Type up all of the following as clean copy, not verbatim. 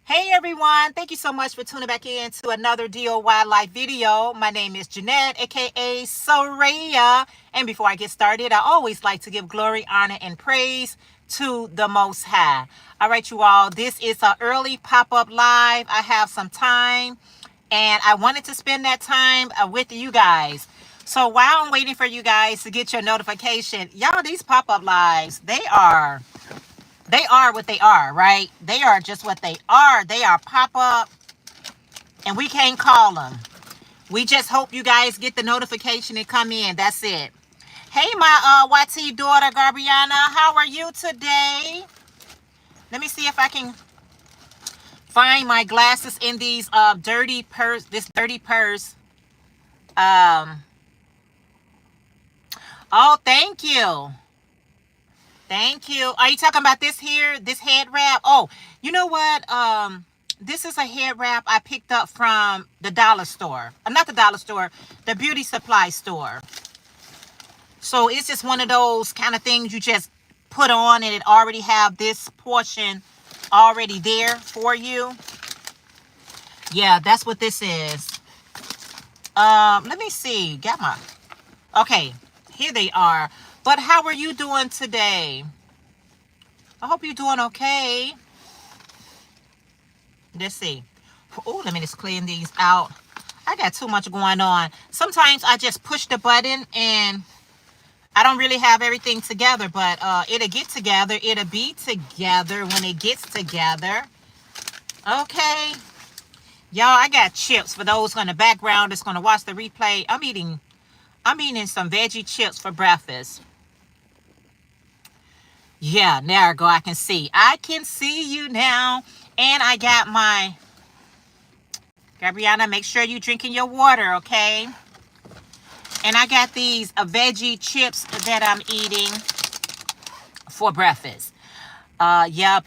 Hey everyone, thank you so much for tuning back in to another DOY live video. My name is Jeanette, aka Sarayah. And before I get started, I always like to give glory, honor, and praise to the Most High. All right, you all, this is an early pop-up live. I have some time and I wanted to spend that time with you guys. So while I'm waiting for you guys to get your notification, y'all, these pop-up lives, they are what they are, right? They are just what they are. They are pop-up, and we can't call them. We just hope you guys get the notification and come in. That's it. Hey, my YT daughter, Garbiana, how are you today? Let me see if I can find my glasses in these dirty purse. This dirty purse. Um. Oh, thank you. Thank you. Are you talking about this here, this head wrap? Oh, you know what? This is a head wrap I picked up from the dollar store. Not the dollar store, the beauty supply store. So it's just one of those kind of things you just put on and it already have this portion already there for you. Yeah, that's what this is. Let me see. Got my... Okay, here they are. But how are you doing today? I hope you're doing okay. Let's see. Oh, let me just clean these out. I got too much going on. Sometimes I just push the button and I don't really have everything together, but it'll get together. It'll be together when it gets together. Okay. Y'all, I got chips for those on the background that's going to watch the replay. I'm eating some veggie chips for breakfast. Yeah, there I go. I can see you now. And I got my... Gabriana, make sure you're drinking your water, okay? And I got these veggie chips that I'm eating for breakfast. Yep.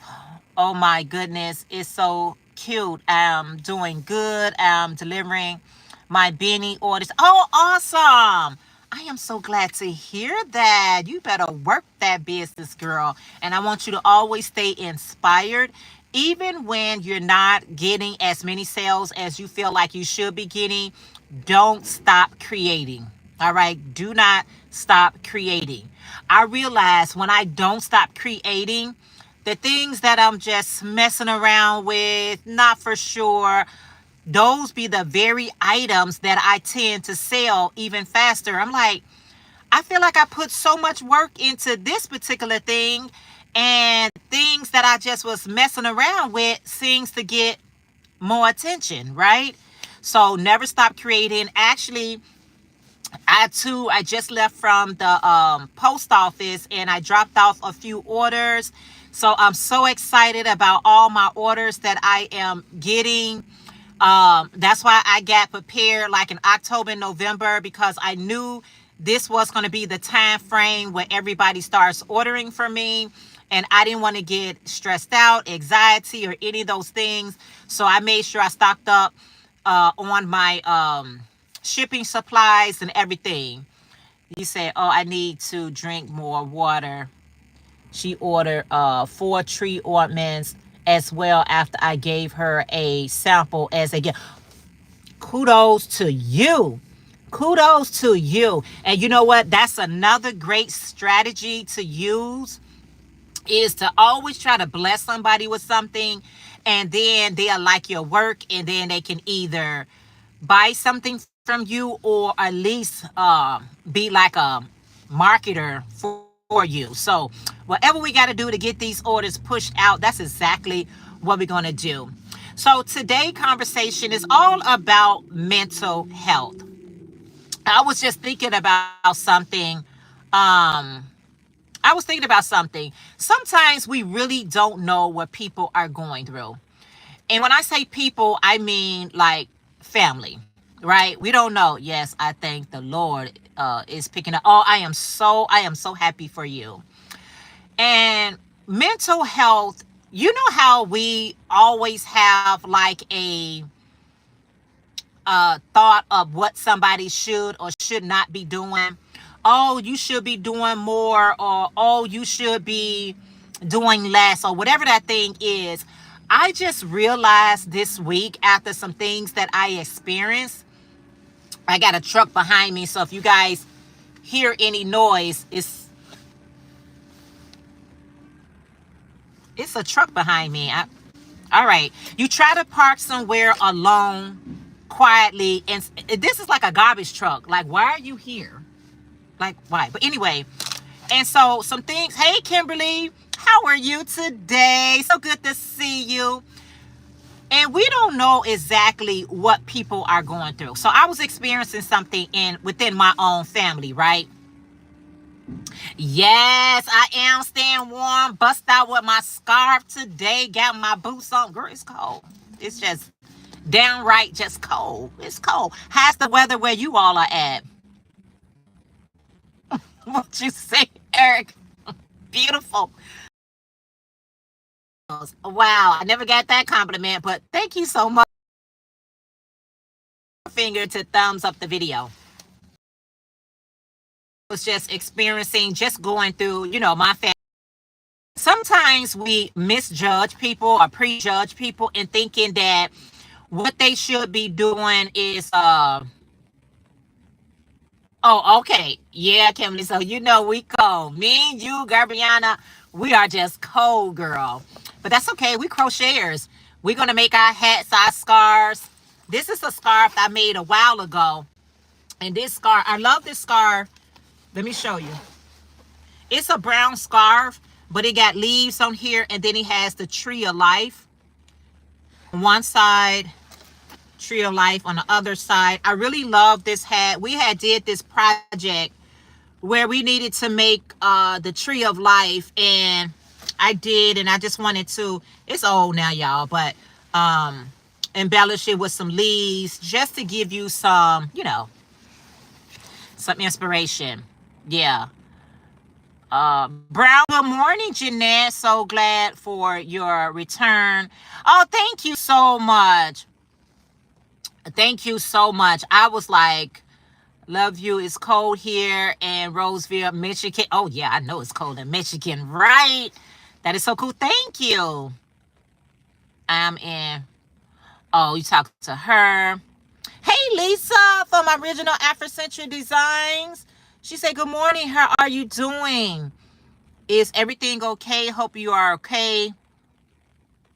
Oh my goodness. It's so cute. I'm doing good. I'm delivering my Benny orders. Oh, awesome. I am so glad to hear that. You better work that business, girl. And I want you to always stay inspired. Even when you're not getting as many sales as you feel like you should be getting, don't stop creating. All right? Do not stop creating. I realize when I don't stop creating, the things that I'm just messing around with, not for sure, those be the very items that I tend to sell even faster. I'm like, I feel like I put so much work into this particular thing, and things that I just was messing around with seems to get more attention, right? So never stop creating. Actually, I just left from the post office and I dropped off a few orders. So I'm so excited about all my orders that I am getting. That's why I got prepared like in October and November, because I knew this was going to be the time frame where everybody starts ordering from me. And I didn't want to get stressed out, anxiety, or any of those things. So I made sure I stocked up on my shipping supplies and everything. You said, oh, I need to drink more water. She ordered 4 tree ointments as well after I gave her a sample as a gift. Kudos to you. Kudos to you. And you know what? That's another great strategy to use, is to always try to bless somebody with something, and then they'll like your work, and then they can either buy something from you or at least be like a marketer for you. So whatever we got to do to get these orders pushed out, that's exactly what we're going to do. So today's conversation is all about mental health. I was just thinking about something. Sometimes we really don't know what people are going through. And when I say people, I mean like family, right? We don't know. Yes, I thank the Lord is picking up. Oh, I am so happy for you. And mental health, you know how we always have like a thought of what somebody should or should not be doing. Oh, you should be doing more, or oh, you should be doing less, or whatever that thing is. I just realized this week after some things that I experienced, I got a truck behind me. So if you guys hear any noise, it's a truck behind me. All right. You try to park somewhere alone, quietly, and this is like a garbage truck. Like, why are you here? Like, why? But anyway, and so some things. Hey, Kimberly, how are you today? So good to see you. And we don't know exactly what people are going through. So I was experiencing something within my own family, right? Yes, I am staying warm. Bust out with my scarf today. Got my boots on. Girl, it's cold. It's just downright just cold. It's cold. How's the weather where you all are at? What you say, Eric? Beautiful. Wow, I never got that compliment, but thank you so much. Finger to thumbs up the video. I was just experiencing, just going through, my family. Sometimes we misjudge people or prejudge people in thinking that what they should be doing is oh, okay. Yeah, Kimberly. So we cold. Me and you, Gabriana, we are just cold, girl. But that's okay. We crocheters. We're gonna make our hats, our scarves. This is a scarf I made a while ago. And this scarf, I love this scarf. Let me show you. It's a brown scarf, but it got leaves on here, and then it has the tree of life. On one side, tree of life on the other side. I really love this hat. We had did this project where we needed to make the tree of life, and I did, and I just wanted to, it's old now, y'all, but embellish it with some leaves just to give you some, some inspiration. Yeah. Brown, good morning, Jeanette. So glad for your return. Oh, thank you so much. Thank you so much. I was like, love you. It's cold here in Roseville, Michigan. Oh, yeah, I know it's cold in Michigan, right? That is so cool. Thank you. I'm in. Oh, you talked to her. Hey, Lisa from Original Afrocentric Designs. She said, good morning. How are you doing? Is everything okay? Hope you are okay.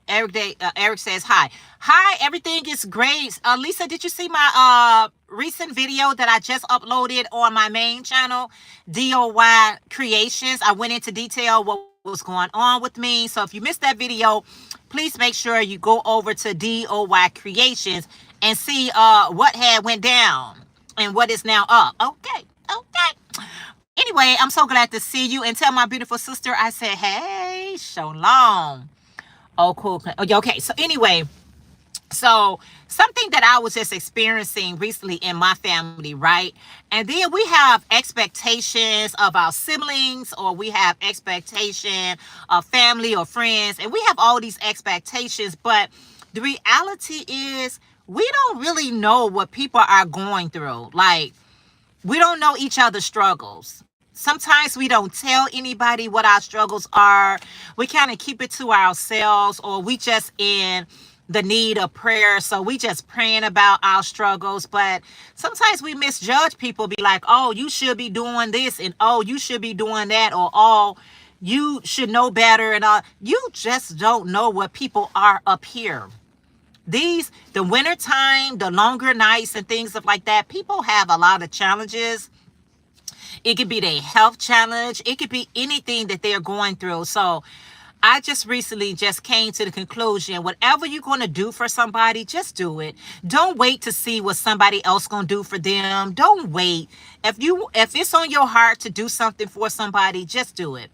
Eric says, hi. Hi, everything is great. Lisa, did you see my recent video that I just uploaded on my main channel, DOY Creations? I went into detail what was going on with me. So if you missed that video, please make sure you go over to DOY Creations and see what had went down and what is now up. Okay. Anyway, I'm so glad to see you, and tell my beautiful sister I said, hey, so long. Oh, cool. Okay. So anyway, so something that I was just experiencing recently in my family, right? And then we have expectations of our siblings, or we have expectation of family or friends, and we have all these expectations. But the reality is we don't really know what people are going through. Like, we don't know each other's struggles. Sometimes we don't tell anybody what our struggles are. We kind of keep it to ourselves, or we just in the need of prayer. So we just praying about our struggles. But sometimes we misjudge people, be like, oh, you should be doing this, and oh, you should be doing that, or oh, you should know better. And you just don't know what people are up here. The winter time, the longer nights and things like that, people have a lot of challenges. It could be their health challenge. It could be anything that they're going through. So I just recently just came to the conclusion, whatever you're going to do for somebody, just do it. Don't wait to see what somebody else going to do for them. Don't wait. If it's on your heart to do something for somebody, just do it.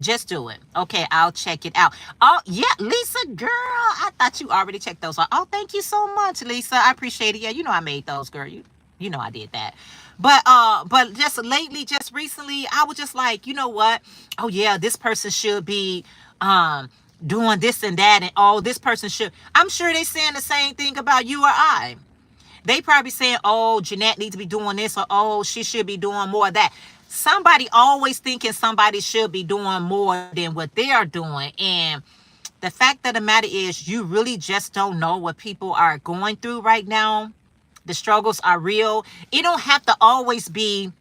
Just do it. Okay, I'll check it out. Oh, yeah, Lisa, girl, I thought you already checked those out. Oh, thank you so much, Lisa. I appreciate it. Yeah, I made those, girl. You know I did that. But just lately, just recently, I was just like, you know what? Oh, yeah, this person should be doing this and that. And oh, this person should. I'm sure they're saying the same thing about you or I. They probably saying, oh, Jeanette needs to be doing this, or oh, she should be doing more of that. Somebody always thinking somebody should be doing more than what they are doing. And The fact of the matter is, you really just don't know what people are going through right now. The struggles are real. It don't have to always be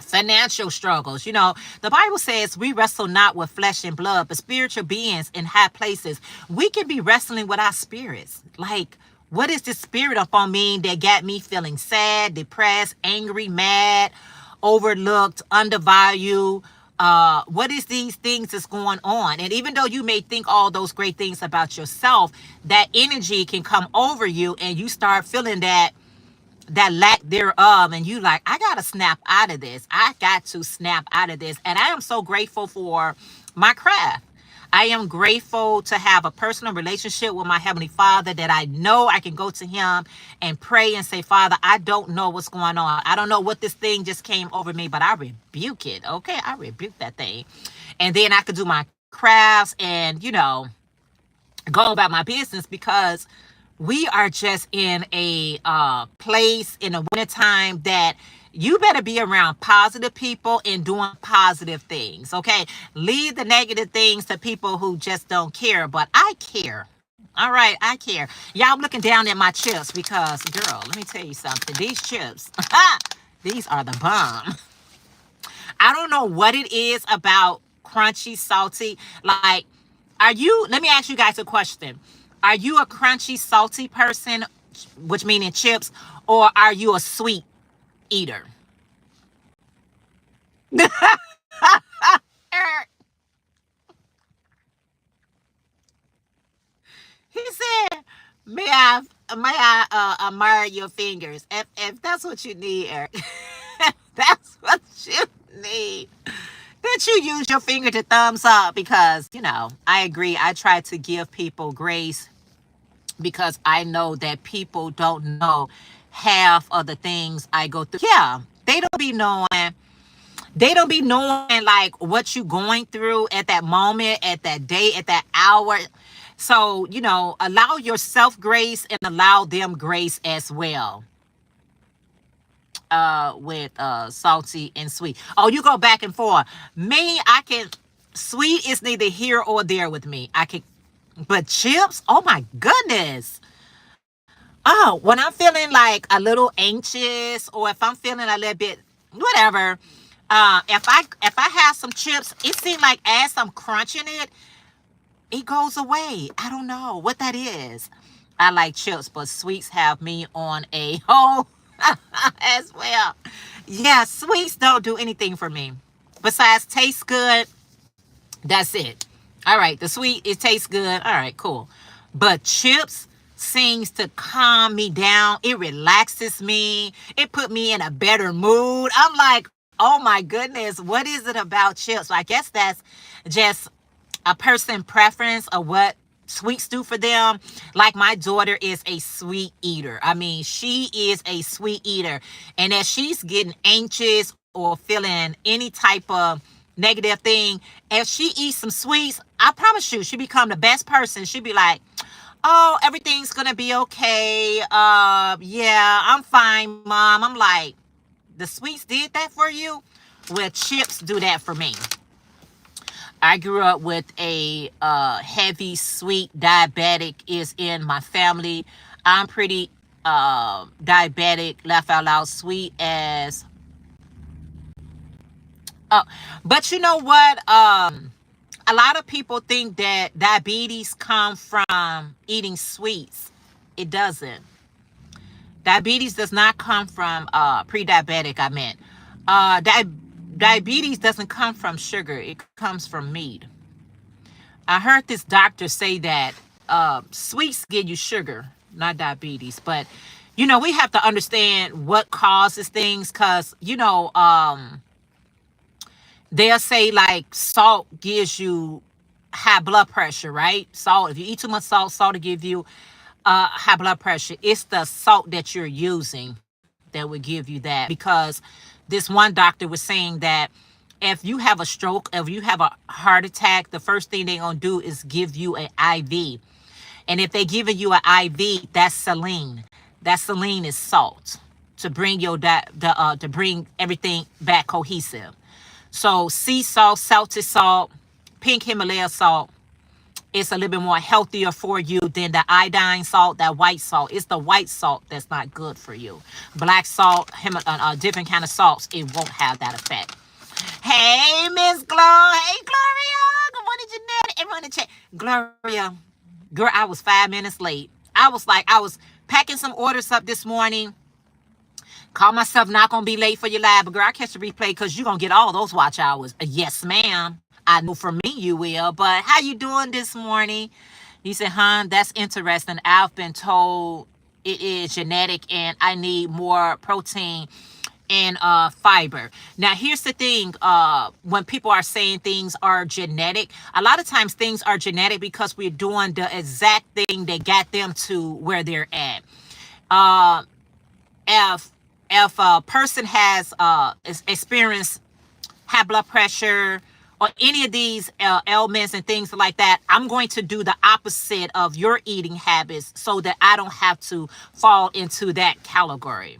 financial struggles. The Bible says we wrestle not with flesh and blood, but spiritual beings in high places. We can be wrestling with our spirits. Like, what is this spirit up on me that got me feeling sad, depressed, angry, mad, overlooked, undervalued? What is these things that's going on? And even though you may think all those great things about yourself, that energy can come over you and you start feeling that lack thereof, and you like, I gotta snap out of this. I got to snap out of this. And I am so grateful for my craft. I am grateful to have a personal relationship with my Heavenly Father, that I know I can go to Him and pray and say, Father, I don't know what's going on. I don't know what this thing just came over me, but I rebuke it. Okay, I rebuke that thing. And then I could do my crafts and, go about my business, because we are just in a place in the wintertime that you better be around positive people and doing positive things, okay? Leave the negative things to people who just don't care, but I care. All right, I care. Y'all looking down at my chips because, girl, let me tell you something. These chips, these are the bomb. I don't know what it is about crunchy, salty. Like, let me ask you guys a question. Are you a crunchy, salty person, which meaning chips, or are you a sweet eater? He said, may I admire your fingers? If that's what you need, Eric, that's what you need. That you use your finger to thumbs up, because, I agree. I try to give people grace, because I know that people don't know half of the things I go through. Yeah, they don't be knowing. They don't be knowing like what you going through at that moment, at that day, at that hour. So, allow yourself grace and allow them grace as well. With salty and sweet. Oh, you go back and forth. Me, sweet is neither here or there with me. But chips, oh my goodness. Oh, when I'm feeling like a little anxious, or if I'm feeling a little bit whatever, if I have some chips, it seems like as I'm crunching it, it goes away. I don't know what that is. I like chips, but sweets have me on a whole as well. Yeah, sweets don't do anything for me. Besides taste good, that's it. All right, the sweet, it tastes good. All right, cool. But chips seems to calm me down. It relaxes me. It put me in a better mood. I'm like, oh my goodness, what is it about chips? So I guess that's just a person preference of what sweets do for them. Like, my daughter is a sweet eater. I mean, she is a sweet eater. And as she's getting anxious or feeling any type of negative thing, if she eats some sweets, I promise you, she become the best person. She'd be like, oh, everything's gonna be okay. Yeah, I'm fine, Mom. I'm like, the sweets did that for you? Well, chips do that for me. I grew up with a heavy sweet diabetic is in my family. I'm pretty diabetic, laugh out loud, sweet as. But you know what? A lot of people think that diabetes come from eating sweets. It doesn't. Diabetes does not come from pre-diabetic, I meant. Diabetes doesn't come from sugar. It comes from meat. I heard this doctor say that sweets give you sugar, not diabetes. But, we have to understand what causes things, because, they'll say like salt gives you high blood pressure, right? Salt, if you eat too much salt will give you high blood pressure. It's the salt that you're using that would give you that, because this one doctor was saying that if you have a stroke, if you have a heart attack, the first thing they're going to do is give you an IV. And if they're giving you an IV, that's saline. That saline is salt to bring to bring everything back cohesive. So sea salt, salted salt, pink Himalaya salt, It's a little bit more healthier for you than the iodine salt, that white salt. It's the white salt that's not good for you. Black salt, different kind of salts, it won't have that effect. Hey, Miss Glow. Hey, Gloria. Good morning, Jeanette. Everyone in chat. Gloria, girl, I was 5 minutes late. I was packing some orders up this morning. Call myself not going to be late for your live. But girl, I catch the replay because you're going to get all those watch hours. Yes, ma'am. I know for me you will. But how you doing this morning? He said, "Hon, that's interesting. I've been told it is genetic and I need more protein and fiber." Now, here's the thing. When people are saying things are genetic, a lot of times things are genetic because we're doing the exact thing that got them to where they're at. If a person has experienced high blood pressure or any of these ailments and things like that, I'm going to do the opposite of your eating habits so that I don't have to fall into that category.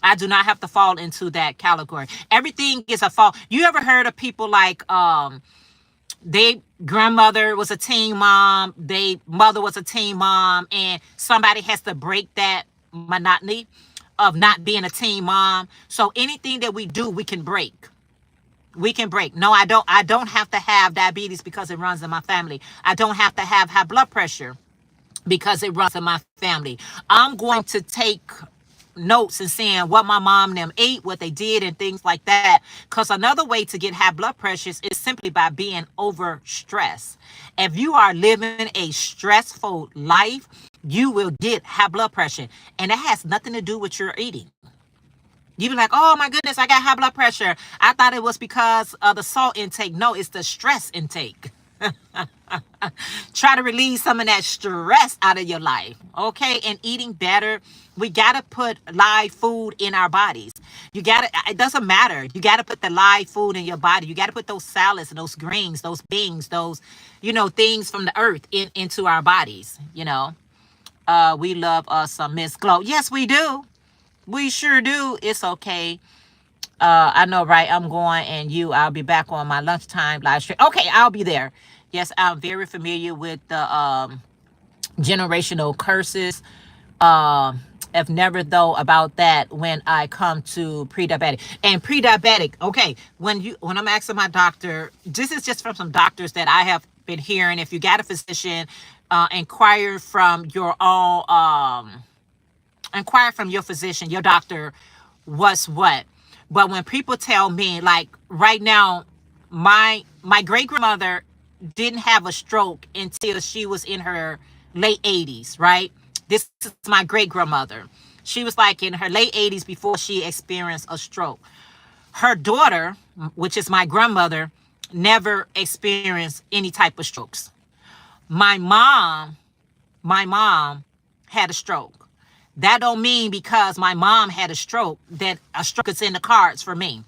I do not have to fall into that category. Everything is a fault. You ever heard of people like they grandmother was a teen mom, they mother was a teen mom, and somebody has to break that monotony of not being a teen mom. So anything that we do, we can break. We can break. No, I don't have to have diabetes because it runs in my family. I don't have to have high blood pressure because it runs in my family. I'm going to take notes and seeing what my mom and them ate, what they did, and things like that. Because another way to get high blood pressure is simply by being over stressed. If you are living a stressful life, you will get high blood pressure. And that has nothing to do with your eating. You be like, "Oh my goodness, I got high blood pressure. I thought it was because of the salt intake." No, it's the stress intake. Try to release some of that stress out of your life, okay? And eating better. We got to put live food in our bodies. It doesn't matter. You got to put the live food in your body. You got to put those salads and those greens, those beans, those, things from the earth into our bodies, We love us some Miss Glow. Yes, we do. We sure do. It's okay. I know, right? I'm going and I'll be back on my lunchtime live stream. Okay, I'll be there. Yes, I'm very familiar with the generational curses. I've never thought about that when I come to pre-diabetic. And pre-diabetic, okay, when I'm asking my doctor, this is just from some doctors that I have been hearing. If you got a physician, inquire from your physician, your doctor, what's what. But when people tell me, like right now, my great grandmother didn't have a stroke until she was in her late 80s, right? This is my great grandmother. She was like in her late 80s before she experienced a stroke. Her daughter, which is my grandmother, never experienced any type of strokes. My mom had a stroke. That don't mean because my mom had a stroke that a stroke is in the cards for me.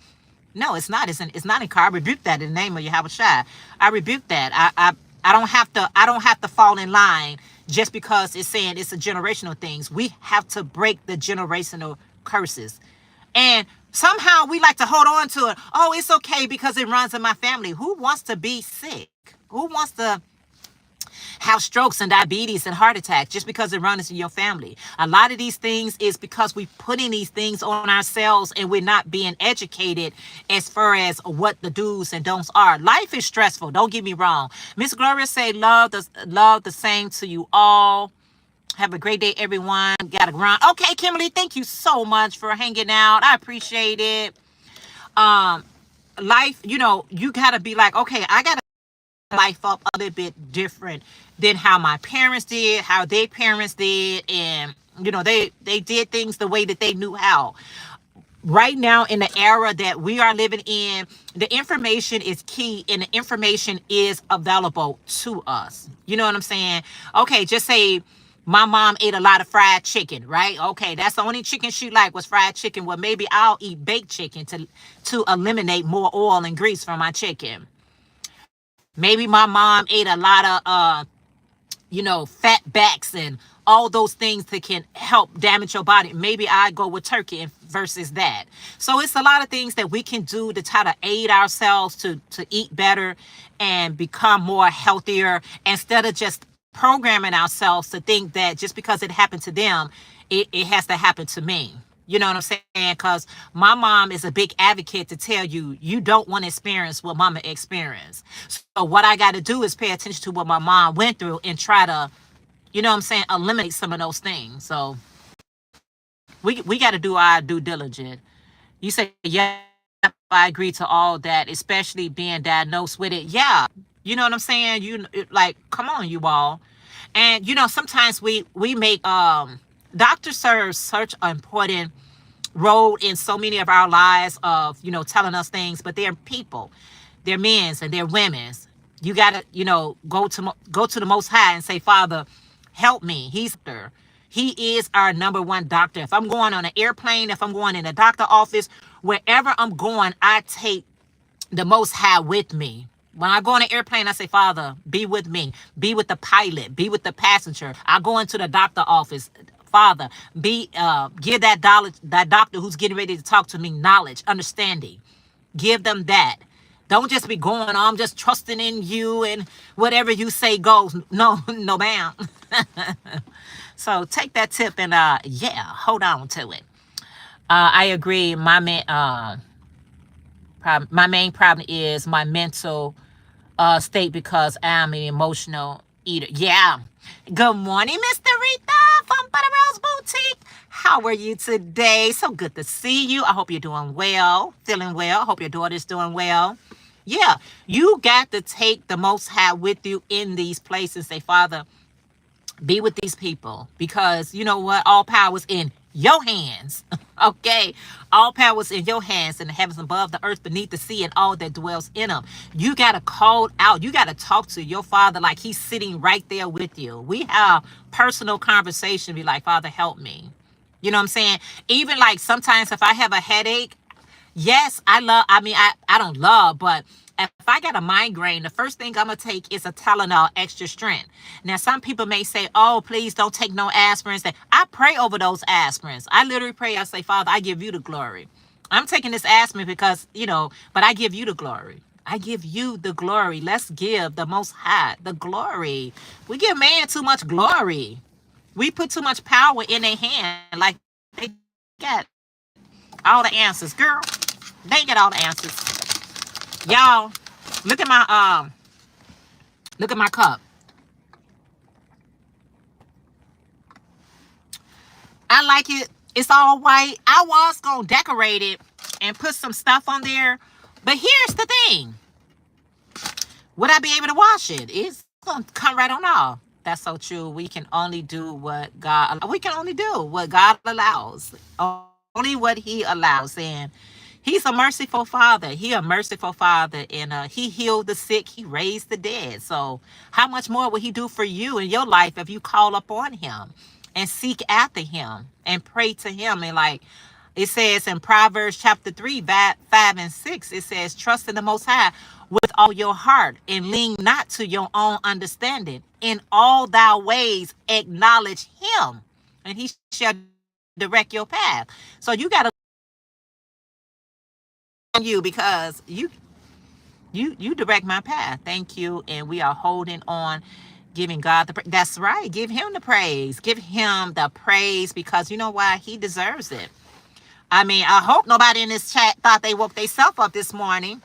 No, it's not. It's not in cards. I rebuke that in the name of Yahweh Shai. I rebuke that. I don't have to fall in line just because it's saying it's a generational things. We have to break the generational curses. And somehow we like to hold on to it. Oh, it's okay because it runs in my family. Who wants to be sick? Who wants to have strokes and diabetes and heart attacks just because it runs in your family? A lot of these things is because we putting these things on ourselves and we're not being educated as far as what the do's and don'ts are. Life is stressful. Don't get me wrong. Miss Gloria say love the same to you all. Have a great day, everyone. Got to run. Okay, Kimberly, thank you so much for hanging out. I appreciate it. Life, you got to be like, okay, I got to life up a little bit different than how my parents did, how their parents did, and they did things the way that they knew how. Right now in the era that we are living in, the information is key and the information is available to us. You know what I'm saying? Okay, just say my mom ate a lot of fried chicken, right? Okay, that's the only chicken she liked was fried chicken. Well, maybe I'll eat baked chicken to eliminate more oil and grease from my chicken. Maybe my mom ate a lot of fat backs and all those things that can help damage your body. Maybe I go with turkey versus that. So it's a lot of things that we can do to try to aid ourselves to eat better and become more healthier, instead of just programming ourselves to think that just because it happened to them, it has to happen to me. You know what I'm saying? Because my mom is a big advocate to tell you, you don't want to experience what mama experienced. So what I got to do is pay attention to what my mom went through and try to, eliminate some of those things. So we got to do our due diligence. You say, yeah, I agree to all that, especially being diagnosed with it. Yeah. You know what I'm saying? Like, come on, you all. And, sometimes we make, doctors serve such an important role in so many of our lives of, telling us things, but they're people, they're men's and they're women's. You gotta, go to the Most High and say, Father, help me. He is our number one doctor. If I'm going on an airplane, if I'm going in a doctor office, wherever I'm going, I take the Most High with me. When I go on an airplane, I say, Father, be with me. Be with the pilot. Be with the passenger. I go into the doctor office. Father, give that doctor who's getting ready to talk to me knowledge, understanding. Give them that. Don't just be going on, I'm just trusting in you and whatever you say goes. No, no, ma'am. So take that tip and, hold on to it. I agree. My main problem is my mental state, because I'm an emotional eater. Yeah. Good morning, Mr. Rita from Butter Rose Boutique. How are you today? So good to see you. I hope you're doing well, feeling well. I hope your daughter's doing well. Yeah, you got to take the Most High with you in these places. Say, Father, be with these people, because you know what? All power is in your hands. Okay? All power is in your hands, in the heavens above, the earth beneath, the sea, and all that dwells in them. You got to call out. You got to talk to your Father like he's sitting right there with you. We have personal conversation. Be like, Father, help me. You know what I'm saying? Even like sometimes if I have a headache, yes, I don't love, but if I got a migraine, the first thing I'm going to take is a Tylenol extra strength. Now, some people may say, oh, please don't take no aspirins. I pray over those aspirins. I literally pray. I say, Father, I give you the glory. I'm taking this aspirin because, but I give you the glory. I give you the glory. Let's give the Most High the glory. We give man too much glory. We put too much power in their hand. Like they got all the answers, girl. They ain't got all the answers. Y'all, look at my cup. I like it. It's all white. I was gonna decorate it and put some stuff on there, but here's the thing. Would I be able to wash it? It's gonna come right on off. That's so true. We can only do what God allows. Only what he allows. And he's a merciful Father. He a merciful Father. And he healed the sick. He raised the dead. So how much more will he do for you in your life if you call upon him and seek after him and pray to him? And like it says in Proverbs chapter 3, 5 and 6, it says, trust in the Most High with all your heart and lean not to your own understanding. In all thy ways acknowledge him, and he shall direct your path. So you got to you, because you direct my path. Thank you. And we are holding on, giving God that's right. Give him the praise. Give him the praise, because you know why? He deserves it. I mean, I hope nobody in this chat thought they woke themselves up this morning.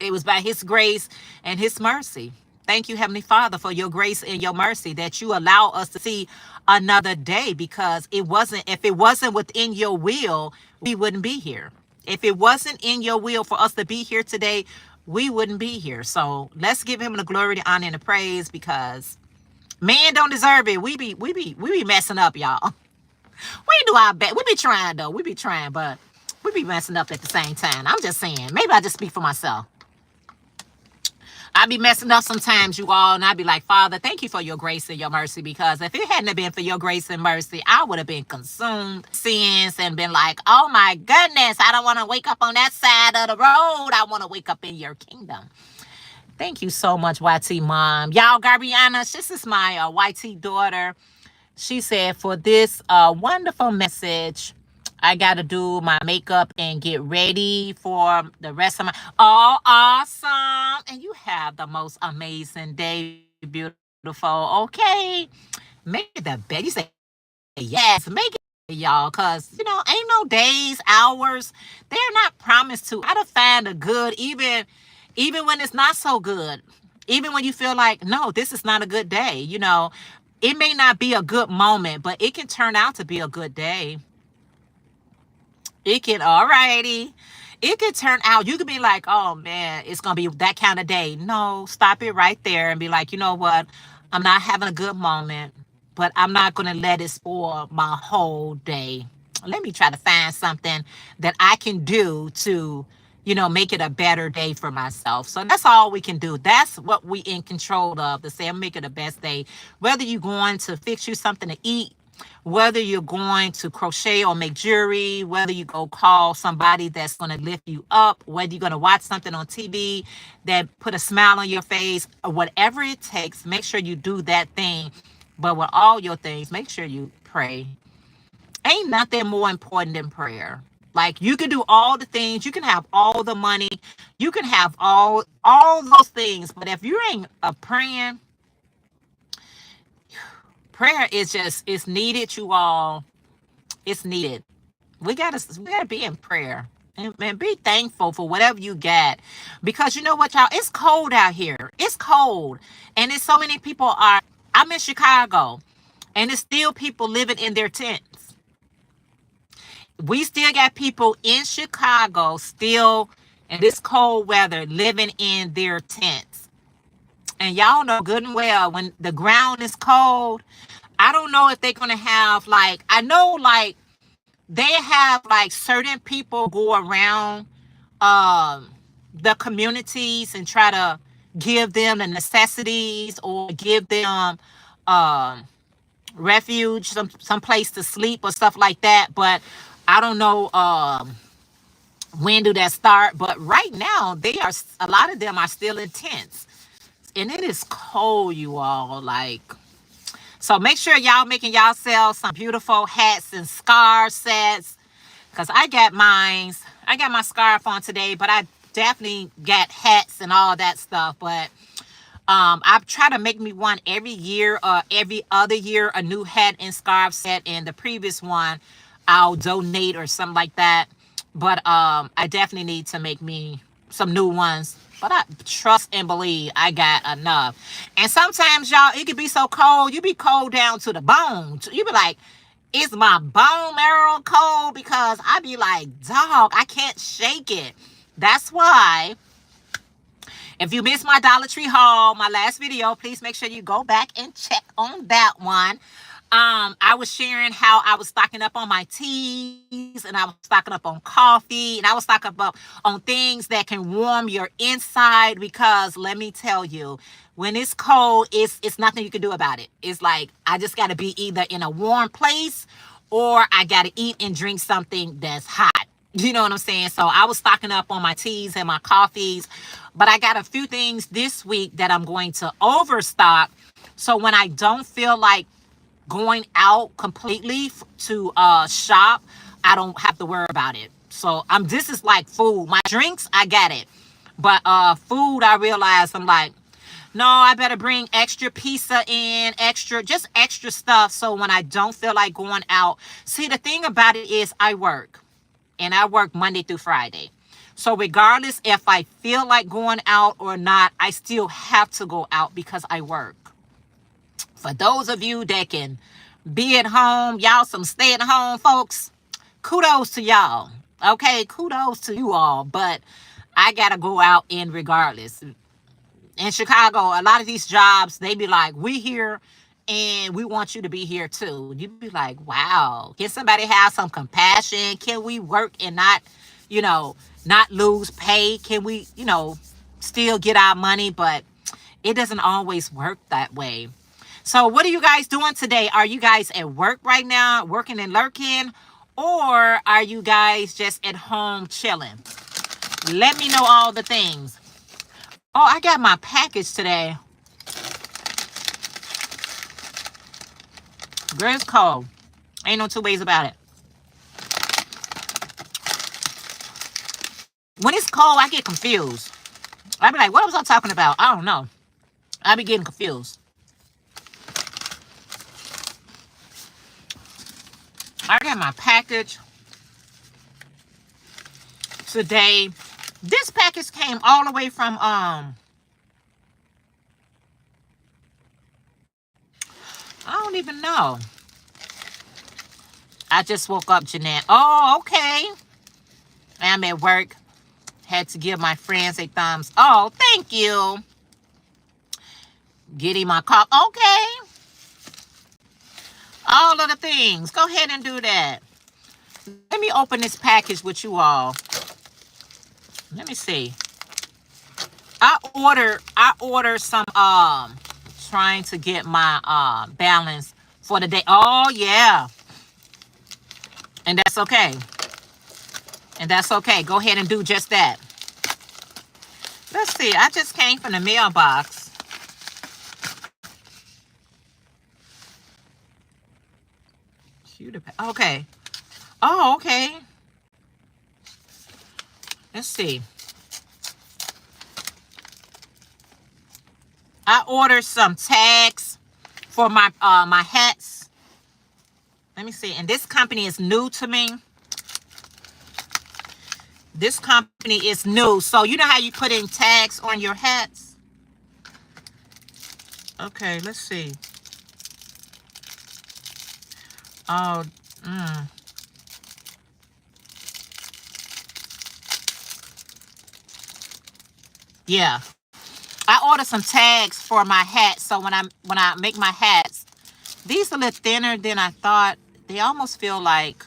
It was by his grace and his mercy. Thank you, Heavenly Father, for your grace and your mercy that you allow us to see another day, because if it wasn't within your will, we wouldn't be here. If it wasn't in your will for us to be here today, we wouldn't be here. So let's give him the glory, the honor, and the praise, because man don't deserve it. We be messing up, y'all. We do our best. We be trying though. We be trying, but we be messing up at the same time. I'm just saying. Maybe I just speak for myself. I be messing up sometimes, you all, and I be like, Father, thank you for your grace and your mercy, because if it hadn't been for your grace and mercy, I would have been consumed sins and been like, oh my goodness, I don't want to wake up on that side of the road. I want to wake up in your kingdom. Thank you so much, YT Mom. Y'all, Gabriana, this is my YT daughter. She said, for this wonderful message, I got to do my makeup and get ready for the rest of my. Oh, awesome. And you have the most amazing day, beautiful. Okay. Make it the best. You say, yes, make it, y'all, because, ain't no days, hours. They're not promised to. I gotta find a good, even when it's not so good, even when you feel like, no, this is not a good day, it may not be a good moment, but it can turn out to be a good day. It can, alrighty. It could turn out, you could be like, oh man, it's going to be that kind of day. No, stop it right there and be like, you know what? I'm not having a good moment, but I'm not going to let it spoil my whole day. Let me try to find something that I can do to, make it a better day for myself. So that's all we can do. That's what we in control of, to say, I'm making the best day. Whether you're going to fix you something to eat, whether you're going to crochet or make jewelry, whether you go call somebody that's going to lift you up, whether you're going to watch something on TV that put a smile on your face, or whatever it takes, make sure you do that thing. But with all your things, make sure you pray. Ain't nothing more important than prayer. Like, you can do all the things, you can have all the money, you can have all those things, but if you ain't praying, prayer is just, it's needed, you all. It's needed. We gotta be in prayer and be thankful for whatever you got, because you know what, y'all, it's cold out here. It's cold, and it's so many people are. I'm in Chicago, and it's still people living in their tents. We still got people in Chicago still in this cold weather living in their tents. And y'all know good and well, when the ground is cold, I don't know if they're gonna have, like, I know, like, they have like certain people go around um the communities and try to give them the necessities, or give them um refuge, some place to sleep or stuff like that. But I don't know when do that start. But right now, they are, a lot of them are still in tents, and it is cold, you all. Like, so make sure y'all making yourselves some beautiful hats and scarf sets, because I got mine. I got my scarf on today, but I definitely got hats and all that stuff. But I try to make me one every year or every other year, a new hat and scarf set. And the previous one, I'll donate or something like that. But I definitely need to make me some new ones. But I trust and believe I got enough. And sometimes, y'all, it can be so cold. You be cold down to the bone. You be like, is my bone marrow cold? Because I be like, dog, I can't shake it. That's why, if you missed my Dollar Tree haul, my last video, please make sure you go back and check on that one. I was sharing how I was stocking up on my teas, and I was stocking up on coffee, and I was stocking up on things that can warm your inside, because let me tell you, when it's cold, it's nothing you can do about it. It's like, I just got to be either in a warm place, or I got to eat and drink something that's hot. You know what I'm saying? So I was stocking up on my teas and my coffees, but I got a few things this week that I'm going to overstock. So when I don't feel like going out completely to shop, I don't have to worry about it. So this is like food. My drinks, I got it. But food, I realized, I'm like, no, I better bring extra pizza in, just extra stuff. So when I don't feel like going out. See, the thing about it is, I work. And I work Monday through Friday. So regardless if I feel like going out or not, I still have to go out because I work. For those of you that can be at home, y'all some stay at home folks, kudos to y'all. Okay, kudos to you all. But I got to go out in regardless. In Chicago, a lot of these jobs, they be like, we here and we want you to be here too. You be like, wow, can somebody have some compassion? Can we work and not lose pay? Can we, still get our money? But it doesn't always work that way. So what are you guys doing today? Are you guys at work right now, working and lurking? Or are you guys just at home chilling? Let me know all the things. Oh, I got my package today. Girl, it's cold. Ain't no two ways about it. When it's cold, I get confused. I be like, what was I talking about? I don't know. I be getting confused. I got my package today. This package came all the way from I don't even know. I just woke up, Jeanette. Oh, okay. I'm at work. Had to give my friends a thumbs. Oh, thank you. Getting my cup. Okay. All of the things. Go ahead and do that. Let me open this package with you all. Let me see. I order some trying to get my balance for the day. Oh yeah. And that's okay. And that's okay. Go ahead and do just that. Let's see. I just came from the mailbox. Okay. Oh, okay. Let's see. I ordered some tags for my my hats. Let me see. And this company is new to me. This company is new. So you know how you put in tags on your hats? Okay, let's see. Oh, yeah. I ordered some tags for my hats. So when I make my hats, these are a little thinner than I thought. They almost feel like,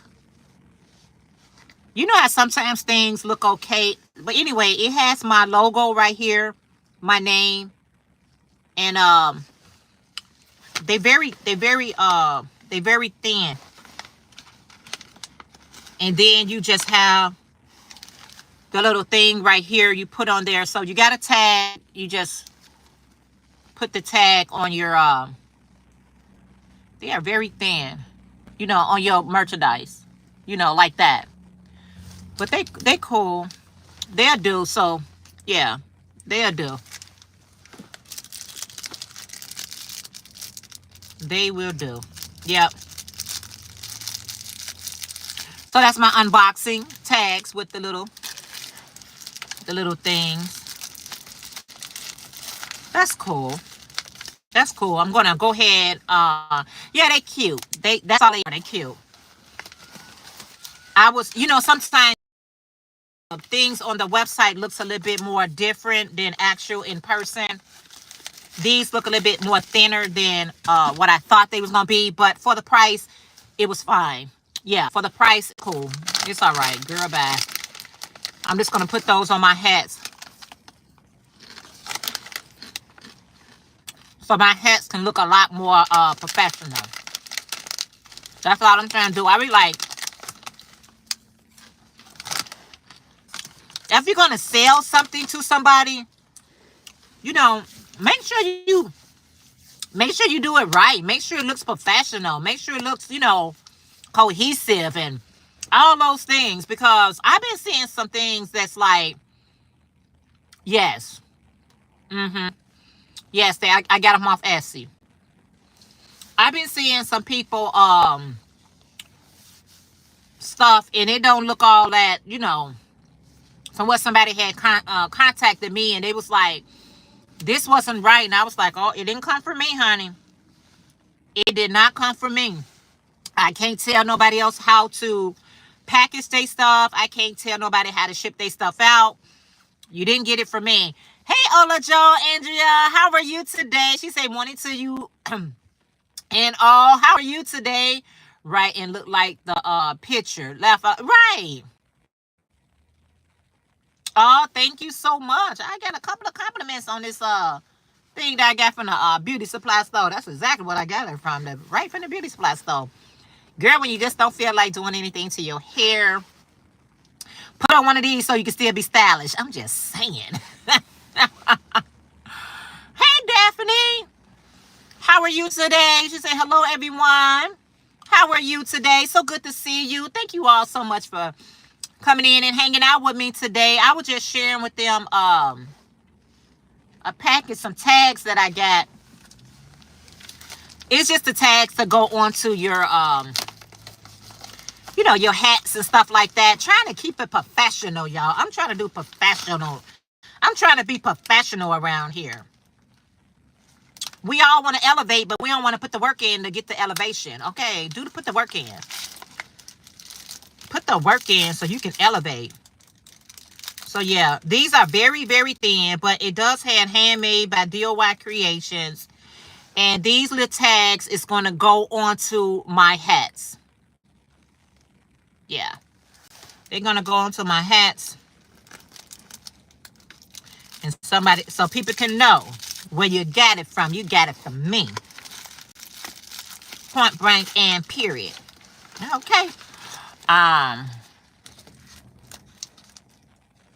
you know how sometimes things look okay. But anyway, it has my logo right here, my name, and they very thin. And then you just have the little thing right here you put on there. So you got a tag. You just put the tag on your they are very thin, you know, on your merchandise, you know, like that. But they cool. They'll do. So yeah, they'll do. They will do. Yep. So that's my unboxing tags with the little things. That's cool. That's cool. I'm gonna go ahead. Yeah, they cute. That's all they are. They cute. I was, you know, sometimes things on the website looks a little bit more different than actual in person. These look a little bit more thinner than what I thought they was gonna be, but for the price, it was fine. Yeah, for the price, cool. It's all right, girl. Bye. I'm just gonna put those on my hats, so my hats can look a lot more professional. That's all I'm trying to do. I be like, if you're gonna sell something to somebody, you know, make sure you do it right. Make sure it looks professional. Make sure it looks, you know, cohesive and all those things. Because I've been seeing some things that's like, yes, yes, I got them off Etsy. I've been seeing some people stuff and it don't look all that, you know. From what somebody had contacted me, and they was like, this wasn't right. And I was like, oh, it didn't come from me, honey. It did not come from me. I can't tell nobody else how to package their stuff. I can't tell nobody how to ship their stuff out. You didn't get it from me. Hey, Ola Joe, Andrea, how are you today? She said, morning to you and all. How are you today? Right, and look like the picture. Left, right. Oh, thank you so much. I got a couple of compliments on this thing that I got from the beauty supply store. That's exactly what I got it from, right from the beauty supply store. Girl, when you just don't feel like doing anything to your hair, put on one of these so you can still be stylish. I'm just saying. Hey, Daphne. How are you today? She said, hello, everyone. How are you today? So good to see you. Thank you all so much for coming in and hanging out with me today. I was just sharing with them a package, some tags that I got. It's just the tags to go onto your your hats and stuff like that. Trying to keep it professional, y'all. I'm trying to do professional. I'm trying to be professional around here. We all want to elevate, but we don't want to put the work in to get the elevation. Okay, put the work in. Put the work in so you can elevate. So yeah, these are very, very thin, but it does have handmade by DOY Creations. And these little tags is going to go onto my hats. Yeah. They're going to go onto my hats. And so people can know where you got it from. You got it from me. Point blank and period. Okay.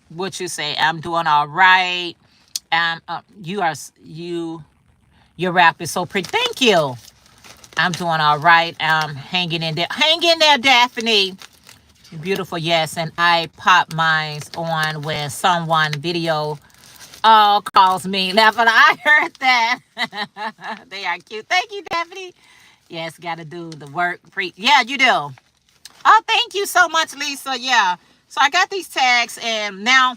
What you say? I'm doing all right. Your rap is so pretty. Thank you. I'm doing all right. I'm hanging in there. Hang in there, Daphne. Beautiful, yes. And I pop mine on when someone video calls me. Laughing. I heard that. They are cute. Thank you, Daphne. Yes, got to do the work. Yeah, you do. Oh, thank you so much, Lisa. Yeah. So I got these tags, and now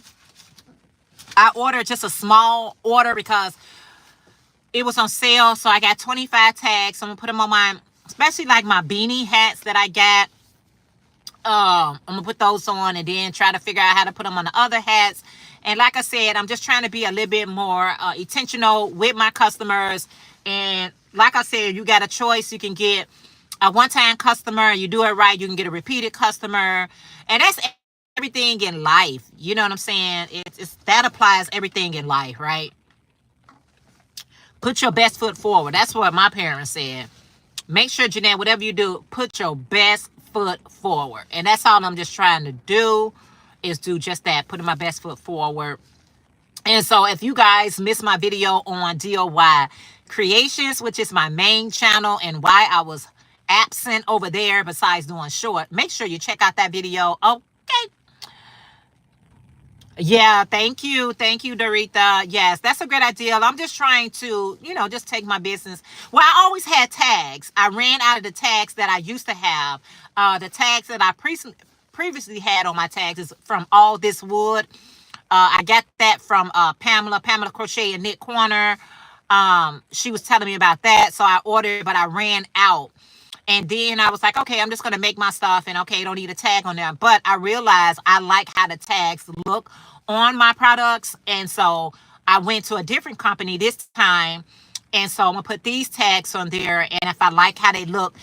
I ordered just a small order because it was on sale. So I got 25 tags. So I'm going to put them on my, especially like my beanie hats that I got. I'm going to put those on and then try to figure out how to put them on the other hats. And like I said, I'm just trying to be a little bit more intentional with my customers. And like I said, you got a choice. You can get a one-time customer. You do it right, you can get a repeated customer. And that's everything in life. You know what I'm saying? That applies everything in life, right? Put your best foot forward. That's what my parents said. Make sure, Jeanette, whatever you do, put your best foot forward. And that's all I'm just trying to do, is do just that, putting my best foot forward. And so if you guys missed my video on DOY Creations, which is my main channel, and why I was absent over there besides doing short, make sure you check out that video. Okay. Yeah, thank you, Dorita. Yes, that's a great idea. I'm just trying to, just take my business. Well, I always had tags. I ran out of the tags that I used to have. The tags that I previously had on my tags is from All This Wood. I got that from Pamela Crochet and Knit Corner. She was telling me about that, so I ordered, but I ran out. And then I was like, okay, I'm just going to make my stuff, and okay, don't need a tag on there. But I realized I like how the tags look on my products. And so I went to a different company this time. And so I'm going to put these tags on there. And if I like how they look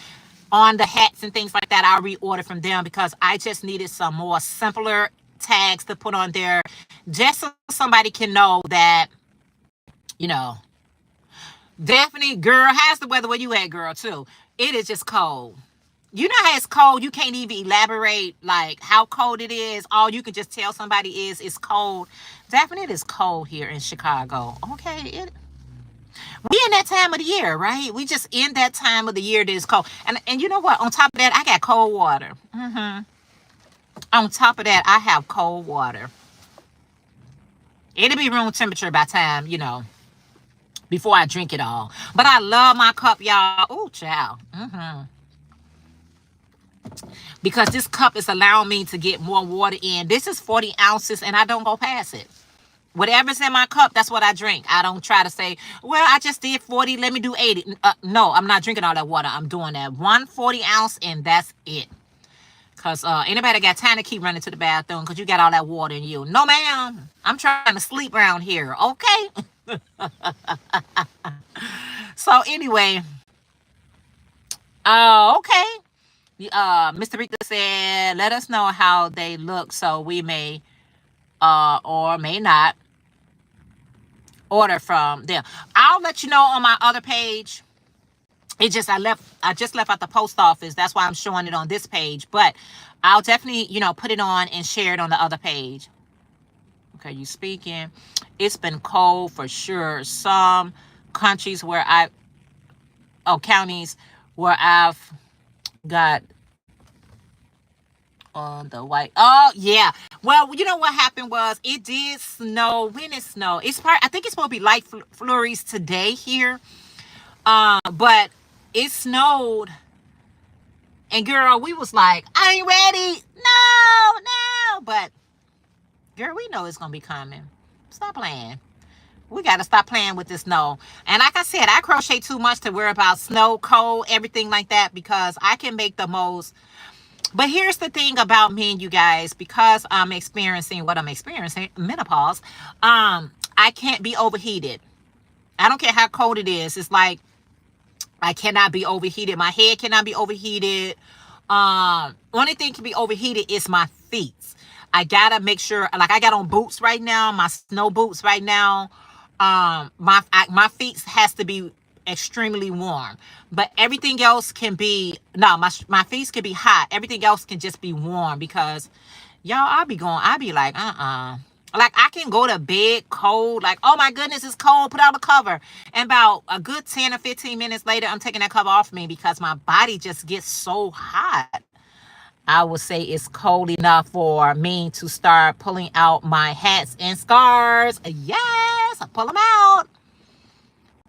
on the hats and things like that, I'll reorder from them, because I just needed some more simpler tags to put on there, just so somebody can know that, definitely, girl, how's the weather where you at, girl, too? It is just cold. You know how it's cold, you can't even elaborate like how cold it is. All you can just tell somebody is it's cold. Definitely, it is cold here in Chicago. Okay, we in that time of the year, right? We just in that time of the year that is cold. And you know what? On top of that, I got cold water. On top of that, I have cold water. It'll be room temperature by time, before I drink it all. But I love my cup, y'all. Oh, child. Because this cup is allowing me to get more water in. This is 40 ounces, and I don't go past it. Whatever's in my cup, that's what I drink. I don't try to say, well, I just did 40, let me do 80. No, I'm not drinking all that water. I'm doing that 140 ounce, and that's it. Because anybody got time to keep running to the bathroom because you got all that water in you? No, ma'am. I'm trying to sleep around here, okay? So anyway, okay. Mr. Rita said, let us know how they look so we may or may not order from them. I'll let you know on my other page. I just left out the post office. That's why I'm showing it on this page. But I'll definitely, put it on and share it on the other page. Okay, you speaking. It's been cold for sure. Some countries where counties where I've got on the white. Oh yeah. Well, you know what happened was it did snow. When it snowed, I think it's supposed to be light flurries today here. But it snowed, and girl, we was like, I ain't ready. No, no. But girl, we know it's gonna be coming. Stop playing. We got to stop playing with this snow. And like I said, I crochet too much to worry about snow, cold, everything like that, because I can make the most. But here's the thing about me and you guys, because I'm experiencing what I'm experiencing, menopause, I can't be overheated. I don't care how cold it is. It's like I cannot be overheated. My head cannot be overheated. Only thing can be overheated is my feet. I gotta make sure, like I got on boots right now, my snow boots right now. My feet has to be extremely warm, but everything else can be, no, my feet can be hot. Everything else can just be warm because y'all, I'll be like, like I can go to bed cold, like, oh my goodness, it's cold, put out a cover. And about a good 10 or 15 minutes later, I'm taking that cover off me because my body just gets so hot. I would say it's cold enough for me to start pulling out my hats and scarves. Yes, I pull them out.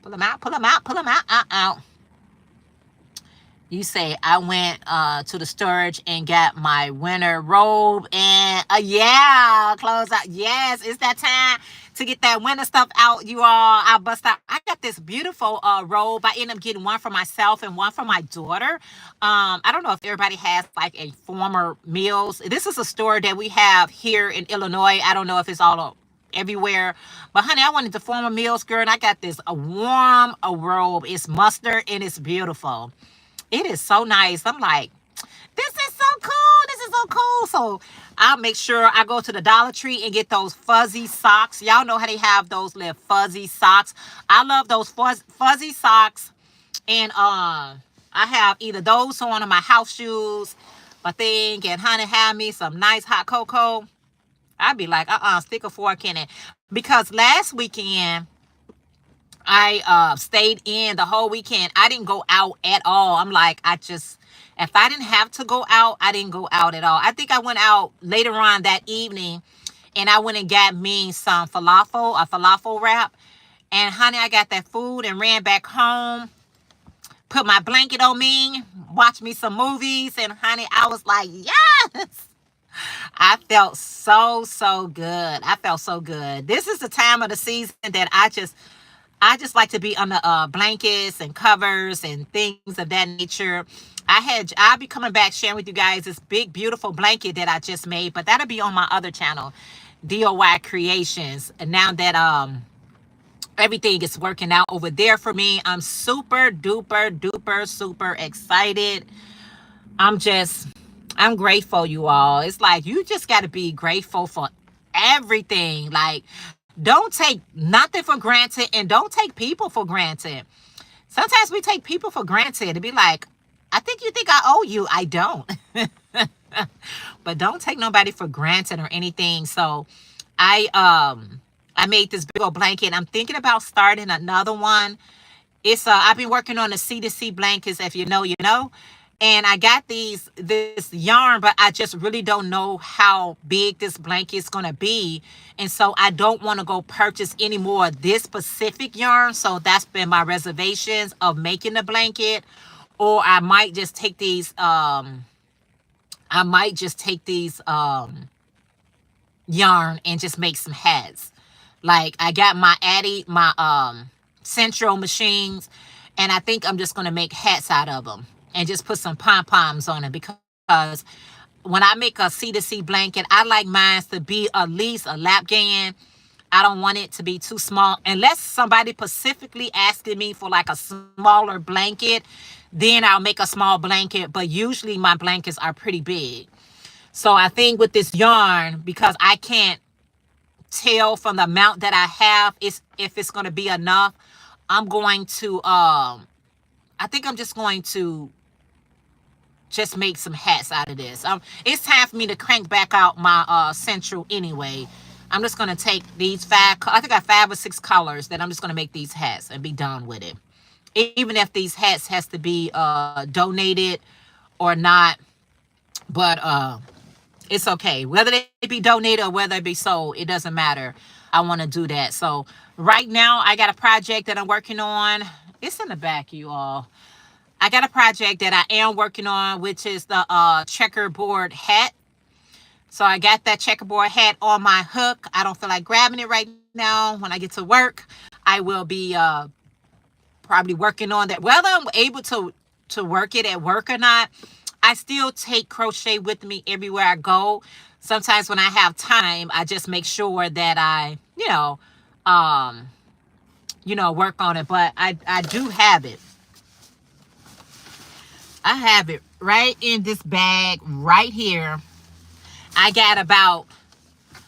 Pull them out, pull them out, pull them out. You say I went to the storage and got my winter robe and yeah, clothes out. Yes, it's that time to get that winter stuff out, you all. I bust out. I got this beautiful robe. I ended up getting one for myself and one for my daughter. I don't know if everybody has like a former Mills. This is a store that we have here in Illinois. I don't know if it's all everywhere, but honey, I wanted the former Mills, girl, and I got this a warm robe. It's mustard and it's beautiful. It is so nice. I'm like, this is so cool. This is so cool. So I'll make sure I go to the Dollar Tree and get those fuzzy socks. Y'all know how they have those little fuzzy socks. I love those fuzzy socks. And I have either those on my house shoes, my thing, and honey, have me some nice hot cocoa. I'd be like, stick a fork in it. Because last weekend, I stayed in the whole weekend. I didn't go out at all. I'm like, if I didn't have to go out, I didn't go out at all. I think I went out later on that evening and I went and got me some falafel, a falafel wrap. And honey, I got that food and ran back home, put my blanket on me, watched me some movies. And honey, I was like, yes. I felt so, so good. I felt so good. This is the time of the season that I just like to be under blankets and covers and things of that nature. I'll be coming back sharing with you guys this big, beautiful blanket that I just made, but that'll be on my other channel, DOY Creations. And now that everything is working out over there for me, I'm super duper duper super excited. I'm grateful, you all. It's like you just got to be grateful for everything. Like, don't take nothing for granted and don't take people for granted. Sometimes we take people for granted to be like, I think you think I owe you. I don't. But don't take nobody for granted or anything. So I made this big old blanket. I'm thinking about starting another one. It's I've been working on the C2C blankets. If you know, you know. And I got this yarn, but I just really don't know how big this blanket is going to be. And so I don't want to go purchase any more of this specific yarn. So that's been my reservations of making the blanket. Or I might just take these, yarn and just make some hats. Like I got my Central machines, and I think I'm just going to make hats out of them. And just put some pom-poms on it because when I make a C2C blanket, I like mine to be at least a lap gan. I don't want it to be too small. Unless somebody specifically asking me for like a smaller blanket, then I'll make a small blanket. But usually my blankets are pretty big. So I think with this yarn, because I can't tell from the amount that I have if it's going to be enough, I'm going to, I think I'm just going to just make some hats out of this. It's time for me to crank back out my Central anyway. I'm just going to take these I think I got 5 or 6 colors that I'm just going to make these hats and be done with it. Even if these hats has to be donated or not, but it's okay. Whether they be donated or whether they be sold, it doesn't matter. I want to do that. So right now I got a project that I'm working on. It's in the back, you all. I got a project that I am working on, which is the checkerboard hat. So I got that checkerboard hat on my hook. I don't feel like grabbing it right now. When I get to work, I will be probably working on that. Whether I'm able to work it at work or not, I still take crochet with me everywhere I go. Sometimes when I have time, I just make sure that I, um, work on it. But I do have it. I have it right in this bag right here. I got about,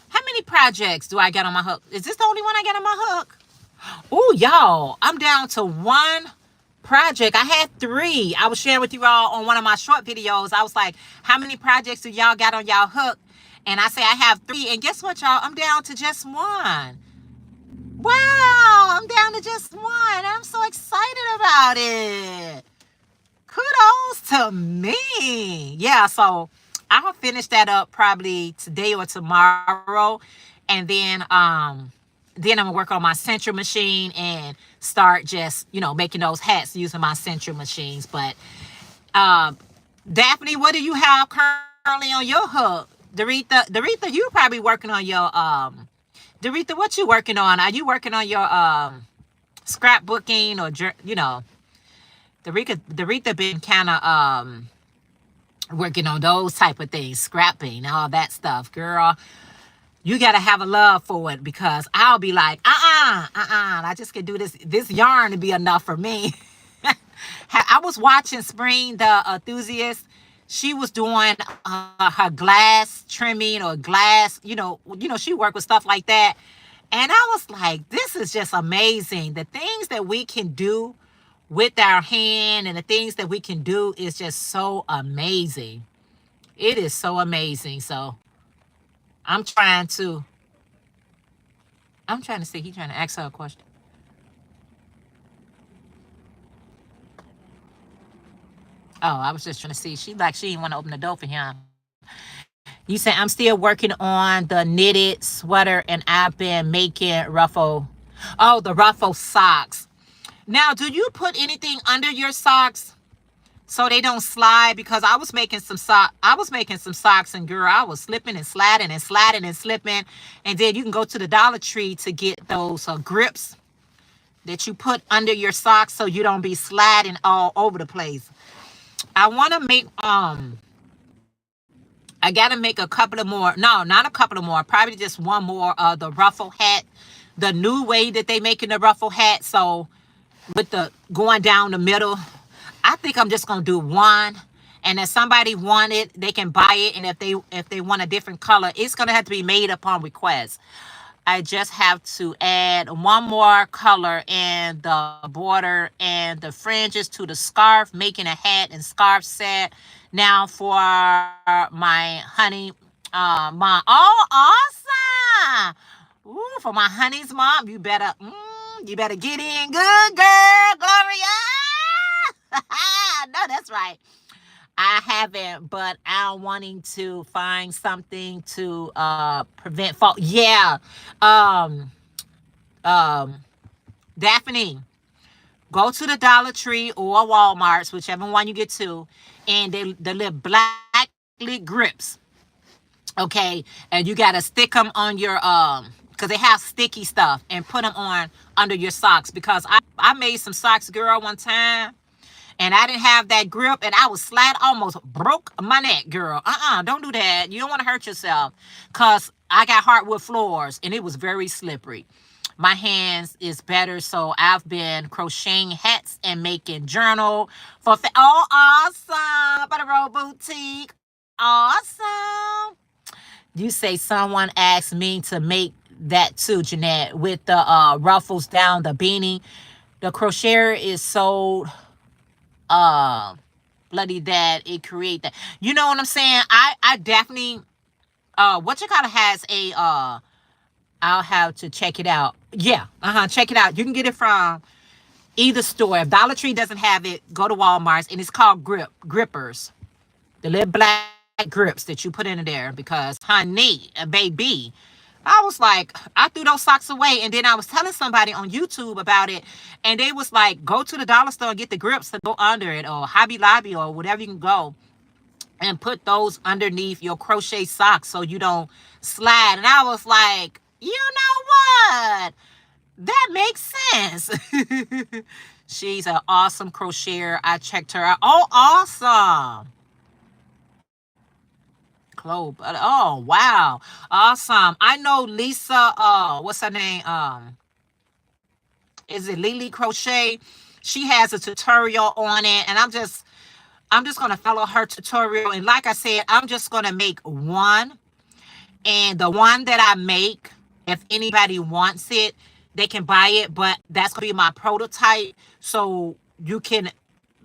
how many projects do I got on my hook? Is this the only one I got on my hook? Oh, y'all, I'm down to 1 project. I had 3. I was sharing with you all on one of my short videos. I was like, how many projects do y'all got on y'all hook? And I say I have 3. And guess what, y'all? I'm down to just 1. Wow, I'm down to just 1. I'm so excited about it. Kudos to me. Yeah, so I'll finish that up probably today or tomorrow. And then I'm gonna work on my central machine and start just, making those hats using my central machines. But Daphne, what do you have currently on your hook? Doretha, you probably working on your Doretha, what you working on? Are you working on your scrapbooking or Doretha been kind of working on those type of things, scrapping, all that stuff, girl. You got to have a love for it, because I'll be like, I just can do this yarn to be enough for me. I was watching Spring, the enthusiast. She was doing her glass trimming or glass, she worked with stuff like that. And I was like, this is just amazing. The things that we can do with our hand and the things that we can do is just so amazing. It is so amazing. So I'm trying to see. He's trying to ask her a question. Oh, I was just trying to see. She didn't want to open the door for him. You say, I'm still working on the knitted sweater and I've been making ruffle. Oh, the ruffle socks. Now, do you put anything under your socks so they don't slide? Because I was making some socks, and girl, I was slipping and sliding and sliding and slipping. And then you can go to the Dollar Tree to get those grips that you put under your socks so you don't be sliding all over the place. I want to make I gotta make a couple of more. No, not a couple of more. Probably just one more. The ruffle hat, the new way that they making the ruffle hat. So with the going down the middle, I think I'm just gonna do one. And if somebody want it, they can buy it. And if they want a different color, it's gonna have to be made upon request. I just have to add one more color in the border and the fringes to the scarf, making a hat and scarf set. Now for my honey, mom. Oh, awesome! Ooh, for my honey's mom, you better get in good, girl, Gloria. No, that's right. I haven't, but I'm wanting to find something to prevent fall. Yeah. Daphne, go to the Dollar Tree or Walmart's, whichever one you get to, and the little black lit grips. Okay, and you gotta stick them on your because they have sticky stuff, and put them on under your socks. Because I made some socks, girl, one time. And I didn't have that grip, and I was slide, almost broke my neck, girl. Don't do that. You don't want to hurt yourself, because I got hardwood floors, and it was very slippery. My hands is better, so I've been crocheting hats and making journal for oh, awesome. By the Row Boutique. Awesome. You say someone asked me to make that too, Jeanette, with the ruffles down the beanie. The crocheter is sold bloody that it create that. You know what I'm saying? I definitely has I'll have to check it out. Yeah, check it out. You can get it from either store. If Dollar Tree doesn't have it, go to Walmart's, and it's called grippers. The little black grips that you put in there, because honey, baby, I was like, I threw those socks away, and then I was telling somebody on YouTube about it, and they was like, go to the dollar store and get the grips to go under it, or Hobby Lobby, or whatever you can go, and put those underneath your crochet socks so you don't slide. And I was like, you know what? That makes sense. She's an awesome crocheter. I checked her out. Oh, awesome. Chloe. Oh, wow. Awesome. I know Lisa, what's her name? Is it Lily Crochet? She has a tutorial on it, and I'm just gonna follow her tutorial. And like I said, I'm just gonna make one. And the one that I make, if anybody wants it, they can buy it, but that's gonna be my prototype. So you can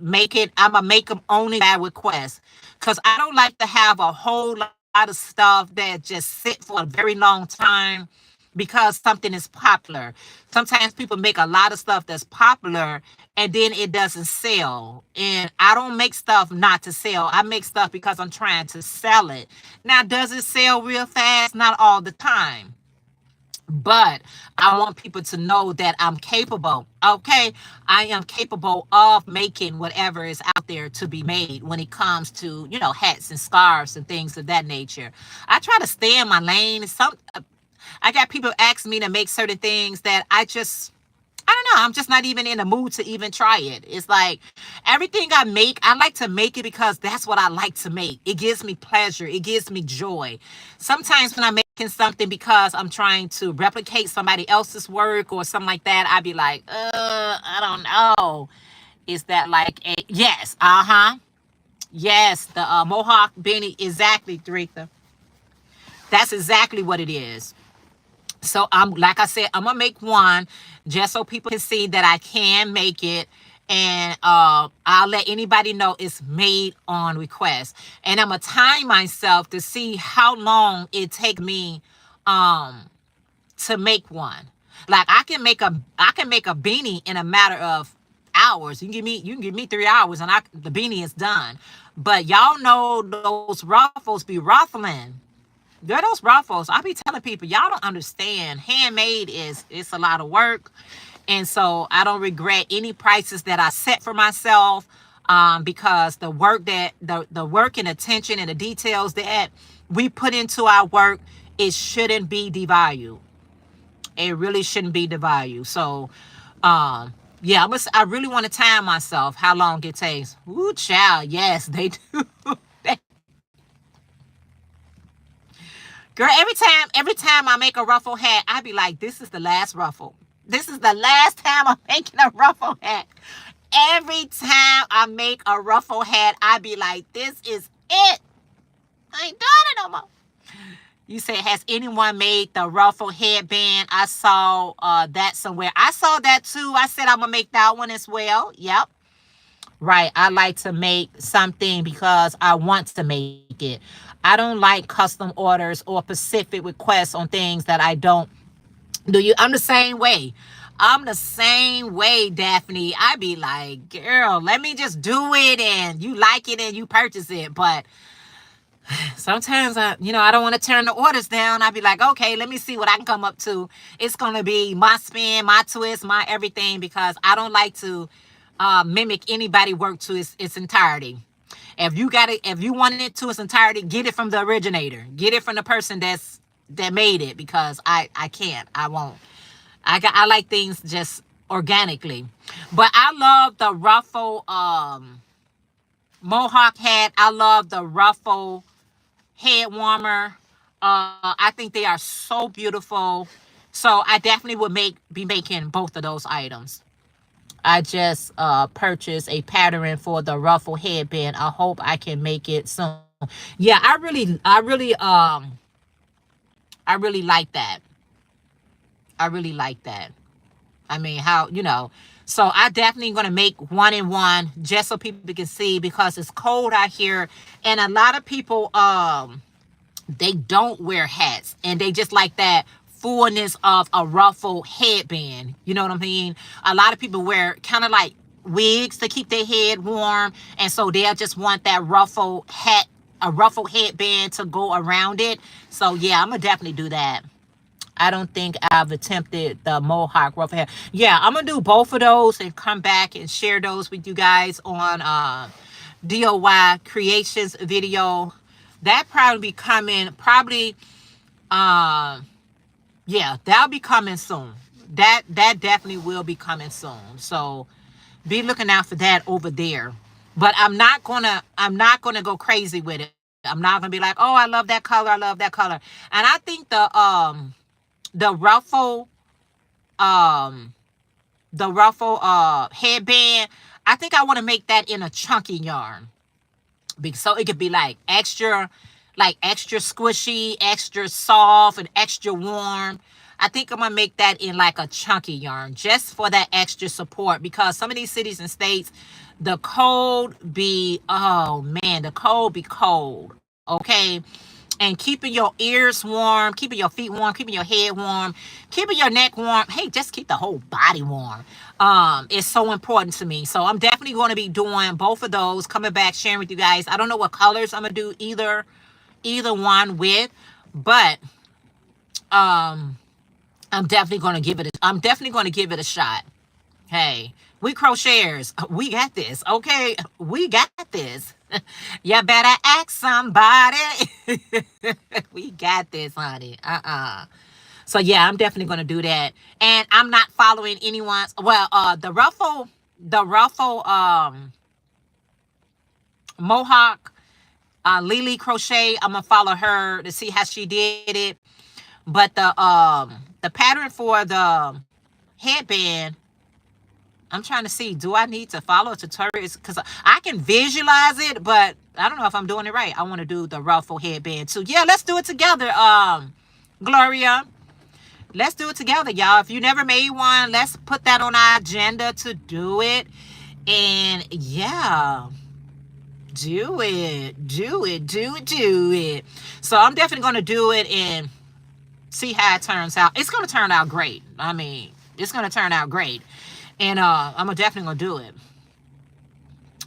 make it. I'm gonna make them only by request, because I don't like to have a whole lot of stuff that just sit for a very long time because something is popular. Sometimes people make a lot of stuff that's popular and then it doesn't sell. And I don't make stuff not to sell. I make stuff because I'm trying to sell it. Now, does it sell real fast? Not all the time. But I want people to know that I'm capable. Okay, I am capable of making whatever is out there to be made when it comes to, hats and scarves and things of that nature. I try to stay in my lane. I got people ask me to make certain things that I don't know. I'm just not even in the mood to even try it. It's like everything I make, I like to make it because that's what I like to make. It gives me pleasure. It gives me joy. Sometimes when I'm making something because I'm trying to replicate somebody else's work or something like that, I'd be like, I don't know. Is that like a yes? Yes, the Mohawk beanie. Exactly, Doretha. That's exactly what it is. So like I said, I'm gonna make one just so people can see that I can make it. And I'll let anybody know it's made on request. And I'm gonna time myself to see how long it take me to make one. Like I can make a beanie in a matter of hours. You can give me 3 hours and the beanie is done. But y'all know those ruffles be ruffling. Girl, those ruffles, I be telling people, y'all don't understand. Handmade it's a lot of work. And so I don't regret any prices that I set for myself, because the work the work and attention and the details that we put into our work, it shouldn't be devalued. It really shouldn't be devalued. So, yeah, I really want to time myself how long it takes. Ooh, child, yes, they do. Girl, every time I make a ruffle hat, I be like, this is the last ruffle. This is the last time I'm making a ruffle hat. Every time I make a ruffle hat, I be like, this is it. I ain't doing it no more. You said, has anyone made the ruffle headband? I saw that somewhere. I saw that too. I said I'm going to make that one as well. Yep. Right. I like to make something because I want to make it. I don't like custom orders or specific requests on things that I don't do. I'm the same way. I'm the same way, Daphne. I be like, girl, let me just do it and you like it and you purchase it. But sometimes I don't want to turn the orders down. I be like, okay, let me see what I can come up to. It's going to be my spin, my twist, my everything, because I don't like to mimic anybody work to its entirety. If you wanted it to its entirety, get it from the originator. Get it from the person that made it, because I can't. I won't. I like things just organically. But I love the ruffle Mohawk hat. I love the ruffle head warmer. I think they are so beautiful. So I definitely would be making both of those items. I just purchased a pattern for the ruffle headband. I hope I can make it soon. Yeah, I really like that. I really like that. I mean, so I definitely going to make one in one just so people can see, because it's cold out here and a lot of people they don't wear hats and they just like that fullness of a ruffle headband. You know what I mean? A lot of people wear kind of like wigs to keep their head warm, and so they'll just want that ruffle hat, a ruffle headband to go around it. So yeah, I'm gonna definitely do that. I don't think I've attempted the mohawk ruffle hair. Yeah, I'm gonna do both of those and come back and share those with you guys on DOY creations video. That probably be coming probably yeah, that'll be coming soon. That definitely will be coming soon. So be looking out for that over there. But I'm not gonna go crazy with it. I'm not gonna be like, oh, I love that color, I love that color. And I think the ruffle um headband, I think I want to make that in a chunky yarn, so it could be like extra squishy, extra soft, and extra warm. I think I'm gonna make that in like a chunky yarn just for that extra support, because some of these cities and states, the cold be, oh man, the cold be cold. Okay. And keeping your ears warm, keeping your feet warm, keeping your head warm, keeping your neck warm. Hey, just keep the whole body warm. Is so important to me. So I'm definitely going to be doing both of those, coming back, sharing with you guys. I don't know what colors I'm gonna do either one with, but I'm definitely going to give it. I'm definitely going to give it a shot. Hey, we crocheters, we got this. Okay, we got this. You better ask somebody. We got this, honey. So yeah, I'm definitely gonna do that. And I'm not following anyone's. Well, the ruffle mohawk, Lily Crochet. I'm gonna follow her to see how she did it. But the pattern for the headband, I'm trying to see, do I need to follow a tutorial? Because I can visualize it, but I don't know if I'm doing it right. I want to do the ruffle headband too. Yeah, let's do it together, Gloria. Let's do it together, y'all. If you never made one, let's put that on our agenda to do it. And yeah, do it. Do it. Do it. Do it. So I'm definitely going to do it and see how it turns out. It's going to turn out great. I mean, it's going to turn out great. And I'm definitely going to do it.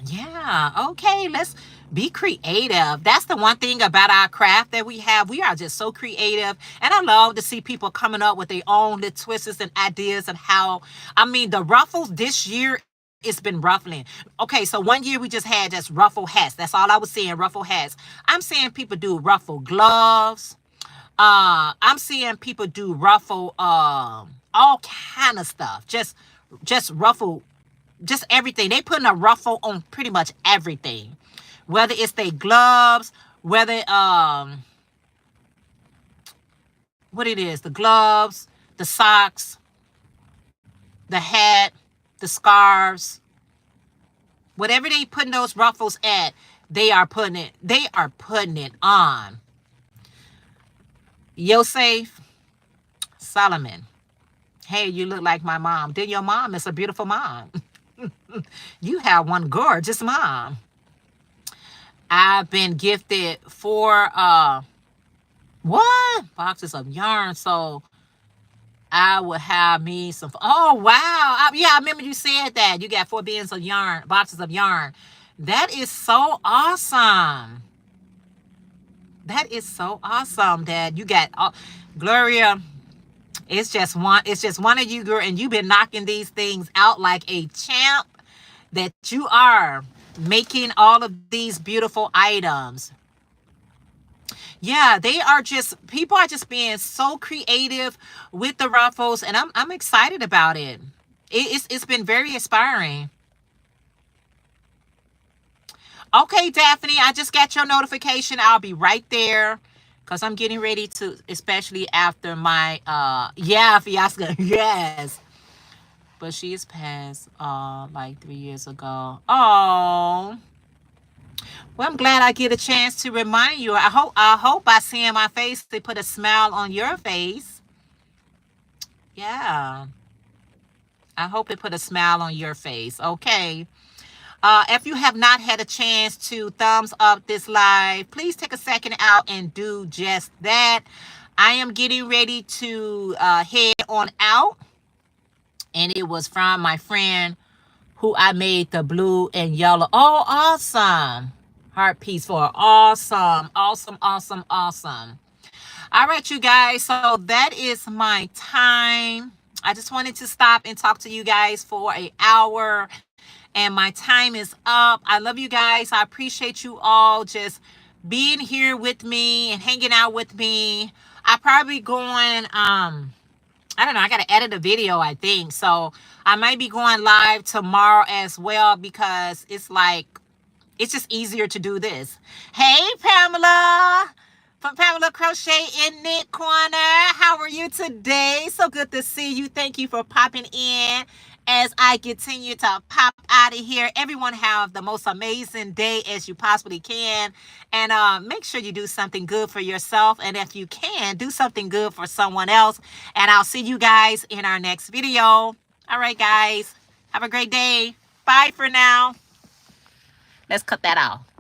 Yeah. Okay. Let's be creative. That's the one thing about our craft that we have. We are just so creative. And I love to see people coming up with their own little twists and ideas and how, I mean, the ruffles this year, it's been ruffling. Okay, so one year we just had just ruffle hats. That's all I was seeing, ruffle hats. I'm seeing people do ruffle gloves. I'm seeing people do ruffle all kind of stuff. Just ruffle, just everything. They putting a ruffle on pretty much everything. Whether it's their gloves, whether what it is, the gloves, the socks, the hat, the scarves, whatever they putting those ruffles at, they are putting it on. Yosef Solomon. Hey, you look like my mom. Then your mom is a beautiful mom. You have one gorgeous mom. I've been gifted 4 boxes of yarn, so I would have me some. Oh wow! Yeah, I remember you said that you got 4 bins of yarn, boxes of yarn. That is so awesome. That is so awesome, Dad. You got Gloria. It's just one of you, girl, and you've been knocking these things out like a champ. That you are making all of these beautiful items. Yeah, people are just being so creative with the ruffles, and I'm excited about it. It's been very inspiring. Okay, Daphne, I just got your notification. I'll be right there because I'm getting ready to, especially after my yeah, fiasco. Yes. But she is passed like 3 years ago. Oh. Well, I'm glad I get a chance to remind you. I hope by seeing my face, they put a smile on your face. Yeah. I hope they put a smile on your face. Okay. If you have not had a chance to thumbs up this live, please take a second out and do just that. I am getting ready to head on out. And it was from my friend who I made the blue and yellow. Oh, awesome. Heart piece for awesome. Awesome, awesome, awesome. All right, you guys. So that is my time. I just wanted to stop and talk to you guys for an hour. And my time is up. I love you guys. I appreciate you all just being here with me and hanging out with me. I probably going I don't know, I gotta edit a video, I think. So I might be going live tomorrow as well, because it's just easier to do this. Hey, Pamela from Pamela Crochet in Knit Corner. How are you today? So good to see you. Thank you for popping in as I continue to pop out of here. Everyone have the most amazing day as you possibly can. And make sure you do something good for yourself. And if you can, do something good for someone else. And I'll see you guys in our next video. All right, guys. Have a great day. Bye for now. Let's cut that off.